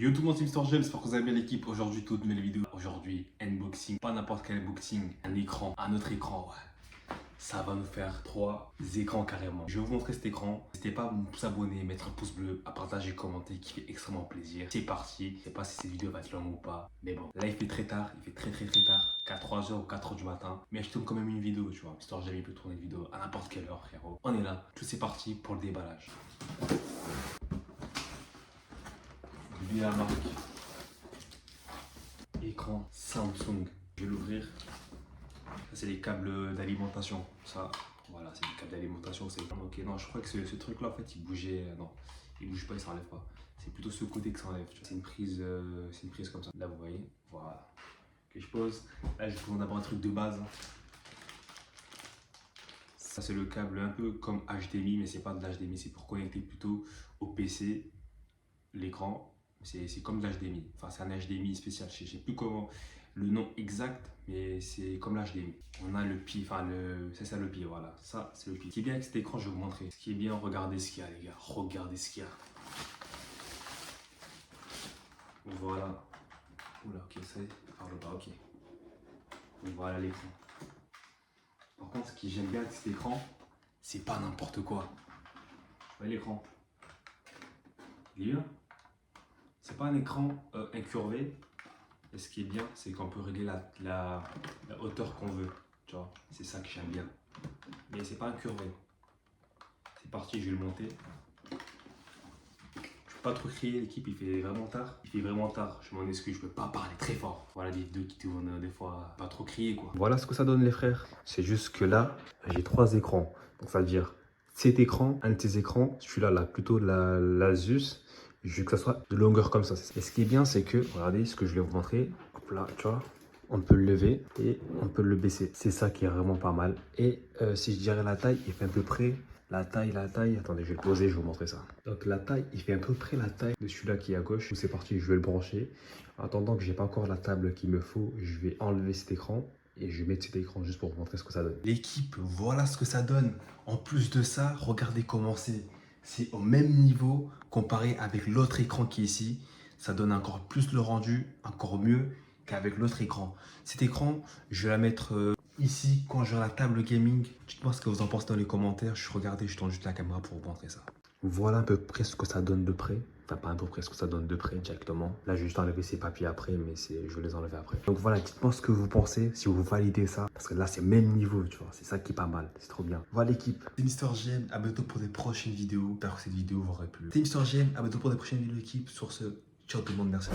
Yo tout le monde, c'est Mister James, j'espère que vous avez bien l'équipe. Aujourd'hui, toute nouvelle vidéo. Aujourd'hui, unboxing, pas n'importe quel unboxing, un écran, un autre écran, ouais. Ça va nous faire 3 écrans carrément. Je vais vous montrer cet écran. N'hésitez pas à vous abonner, mettre un pouce bleu, à partager, commenter, qui fait extrêmement plaisir. C'est parti. Je sais pas si cette vidéo va être longue ou pas, mais bon. Là, il fait très tard, il fait très tard, qu'à 3h ou 4h du matin. Mais je tourne quand même une vidéo, tu vois. Mister James peut tourner une vidéo à n'importe quelle heure, frérot. On est là, tout c'est parti pour le déballage. Lui la marque. Écran Samsung. Je vais l'ouvrir. Ça c'est les câbles d'alimentation. Ça, voilà, c'est les câbles d'alimentation. C'est ok. Non, je crois que ce truc-là, en fait, il bougeait. Non, il bouge pas, il s'enlève pas. C'est plutôt ce côté que ça enlève. C'est une prise comme ça. Là, vous voyez. Voilà. Que je pose. Là, je prends d'abord un truc de base. Ça c'est le câble un peu comme HDMI, mais c'est pas de l'HDMI. C'est pour connecter plutôt au PC l'écran. C'est comme de l'HDMI, enfin c'est un HDMI spécial, je sais plus comment le nom exact, mais c'est comme l'HDMI. On a le pied, enfin c'est ça le pied, voilà, ça c'est le pied. Ce qui est bien avec cet écran, je vais vous montrer. Ce qui est bien, regardez ce qu'il y a les gars, regardez ce qu'il y a. Voilà. Oula, ok, ça y est, par le bas, ok. Voilà l'écran. Par contre, ce que j'aime bien avec cet écran, c'est pas n'importe quoi. Vous voyez l'écran? Il est bien. C'est pas un écran incurvé. Et ce qui est bien, c'est qu'on peut régler la hauteur qu'on veut. Tu vois, c'est ça que j'aime bien. Mais c'est pas incurvé. C'est parti, je vais le monter. Je peux pas trop crier, l'équipe, il fait vraiment tard. Il fait vraiment tard, je m'en excuse, je peux pas parler très fort. Voilà des vidéos qui tournent des fois, pas trop crier quoi. Voilà ce que ça donne les frères. C'est juste que là, j'ai 3 écrans. Donc ça veut dire cet écran, un de tes écrans, celui-là, là, plutôt l'Asus. Je veux que ça soit de longueur comme ça. Et ce qui est bien, c'est que, regardez ce que je vais vous montrer. Hop là, tu vois, on peut le lever et on peut le baisser. C'est ça qui est vraiment pas mal. Et si je dirais la taille, il fait à peu près la taille. Attendez, je vais le poser, je vais vous montrer ça. Donc la taille, il fait à peu près la taille de celui-là qui est à gauche. C'est parti, je vais le brancher. En attendant que j'ai pas encore la table qu'il me faut, je vais enlever cet écran. Et je vais mettre cet écran juste pour vous montrer ce que ça donne. L'équipe, voilà ce que ça donne. En plus de ça, regardez comment c'est. C'est au même niveau comparé avec l'autre écran qui est ici. Ça donne encore plus le rendu, encore mieux qu'avec l'autre écran. Cet écran, je vais la mettre ici quand j'aurai la table gaming. Dites-moi ce que vous en pensez dans les commentaires. Regardez, je tourne juste la caméra pour vous montrer ça. Voilà à peu près ce que ça donne de près. Enfin, pas à peu près ce que ça donne de près directement. Là, je vais juste enlever ces papiers après, mais je vais les enlever après. Donc voilà, dites-moi ce que vous pensez, si vous validez ça. Parce que là, c'est même niveau, tu vois. C'est ça qui est pas mal. C'est trop bien. Voilà l'équipe. C'est Mister JM. À bientôt pour des prochaines vidéos. J'espère que cette vidéo vous aura plu. C'est Mister JM. À bientôt pour des prochaines vidéos, l'équipe. Sur ce, ciao tout le monde. Merci.